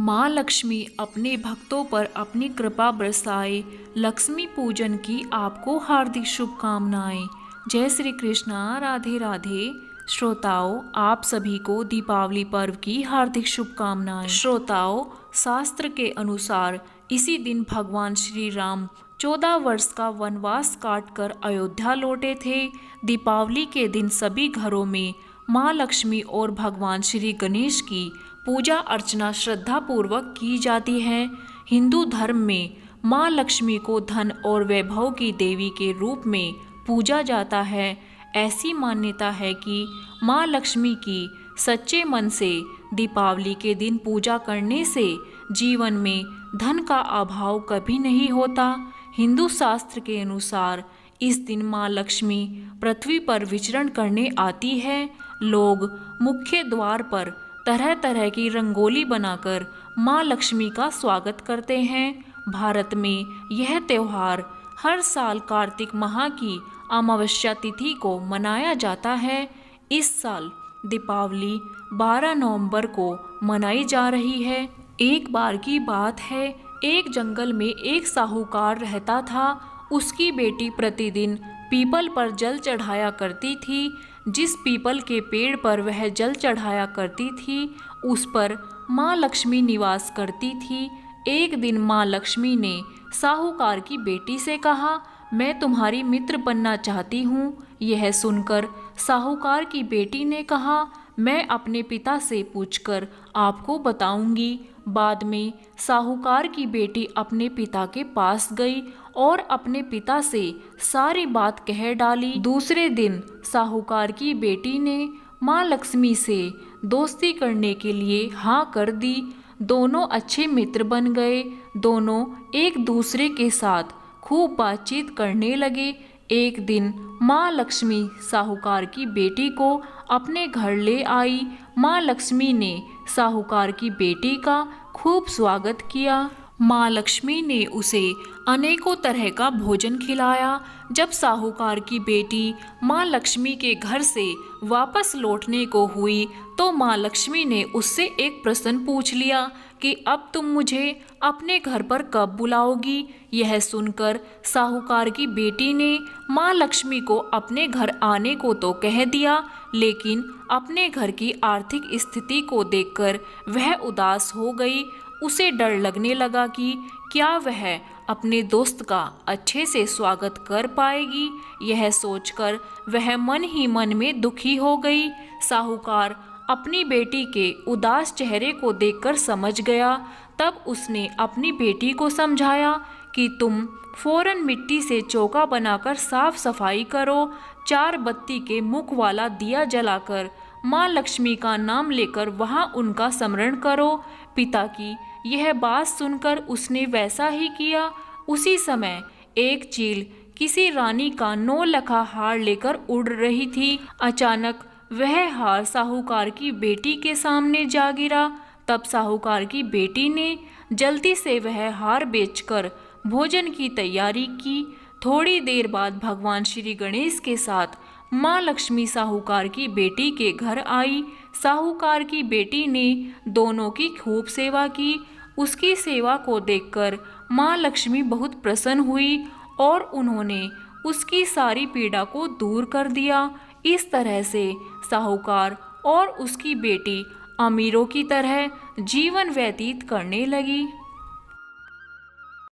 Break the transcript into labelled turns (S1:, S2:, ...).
S1: माँ लक्ष्मी अपने भक्तों पर अपनी कृपा बरसाए। लक्ष्मी पूजन की आपको हार्दिक शुभकामनाएं। जय श्री कृष्णा, राधे राधे। श्रोताओं, आप सभी को दीपावली पर्व की हार्दिक शुभकामनाएं। श्रोताओं, शास्त्र के अनुसार इसी दिन भगवान श्री राम 14 वर्ष का वनवास काटकर अयोध्या लौटे थे। दीपावली के दिन सभी घरों में माँ लक्ष्मी और भगवान श्री गणेश की पूजा अर्चना श्रद्धा पूर्वक की जाती है। हिंदू धर्म में माँ लक्ष्मी को धन और वैभव की देवी के रूप में पूजा जाता है। ऐसी मान्यता है कि माँ लक्ष्मी की सच्चे मन से दीपावली के दिन पूजा करने से जीवन में धन का अभाव कभी नहीं होता। हिंदू शास्त्र के अनुसार इस दिन माँ लक्ष्मी पृथ्वी पर विचरण करने आती है। लोग मुख्य द्वार पर तरह तरह की रंगोली बनाकर माँ लक्ष्मी का स्वागत करते हैं। भारत में यह त्यौहार हर साल कार्तिक माह की अमावस्या तिथि को मनाया जाता है। इस साल दीपावली 12 नवंबर को मनाई जा रही है। एक बार की बात है, एक जंगल में एक साहूकार रहता था। उसकी बेटी प्रतिदिन पीपल पर जल चढ़ाया करती थी। जिस पीपल के पेड़ पर वह जल चढ़ाया करती थी उस पर माँ लक्ष्मी निवास करती थी। एक दिन माँ लक्ष्मी ने साहूकार की बेटी से कहा, मैं तुम्हारी मित्र बनना चाहती हूँ। यह सुनकर साहूकार की बेटी ने कहा, मैं अपने पिता से पूछकर आपको बताऊंगी। बाद में साहूकार की बेटी अपने पिता के पास गई और अपने पिता से सारी बात कह डाली। दूसरे दिन साहूकार की बेटी ने माँ लक्ष्मी से दोस्ती करने के लिए हाँ कर दी। दोनों अच्छे मित्र बन गए। दोनों एक दूसरे के साथ खूब बातचीत करने लगे। एक दिन माँ लक्ष्मी साहूकार की बेटी को अपने घर ले आई। माँ लक्ष्मी ने साहूकार की बेटी का खूब स्वागत किया। माँ लक्ष्मी ने उसे अनेकों तरह का भोजन खिलाया। जब साहूकार की बेटी माँ लक्ष्मी के घर से वापस लौटने को हुई तो माँ लक्ष्मी ने उससे एक प्रश्न पूछ लिया कि अब तुम मुझे अपने घर पर कब बुलाओगी। यह सुनकर साहूकार की बेटी ने माँ लक्ष्मी को अपने घर आने को तो कह दिया, लेकिन अपने घर की आर्थिक स्थिति को देखकर वह उदास हो गई। उसे डर लगने लगा कि क्या वह अपने दोस्त का अच्छे से स्वागत कर पाएगी। यह सोचकर वह मन ही मन में दुखी हो गई। साहूकार अपनी बेटी के उदास चेहरे को देखकर समझ गया। तब उसने अपनी बेटी को समझाया कि तुम फौरन मिट्टी से चौका बनाकर साफ सफाई करो। 4 बत्ती के मुख वाला दिया जलाकर माँ लक्ष्मी का नाम लेकर वहाँ उनका स्मरण करो। पिता की यह बात सुनकर उसने वैसा ही किया। उसी समय एक चील किसी रानी का 9 लखा हार लेकर उड़ रही थी। अचानक वह हार साहूकार की बेटी के सामने जा गिरा। तब साहूकार की बेटी ने जल्दी से वह हार बेचकर भोजन की तैयारी की। थोड़ी देर बाद भगवान श्री गणेश के साथ माँ लक्ष्मी साहूकार की बेटी के घर आई। साहूकार की बेटी ने दोनों की खूब सेवा की। उसकी सेवा को देखकर माँ लक्ष्मी बहुत प्रसन्न हुई और उन्होंने उसकी सारी पीड़ा को दूर कर दिया। इस तरह से साहूकार और उसकी बेटी अमीरों की तरह जीवन व्यतीत करने लगी।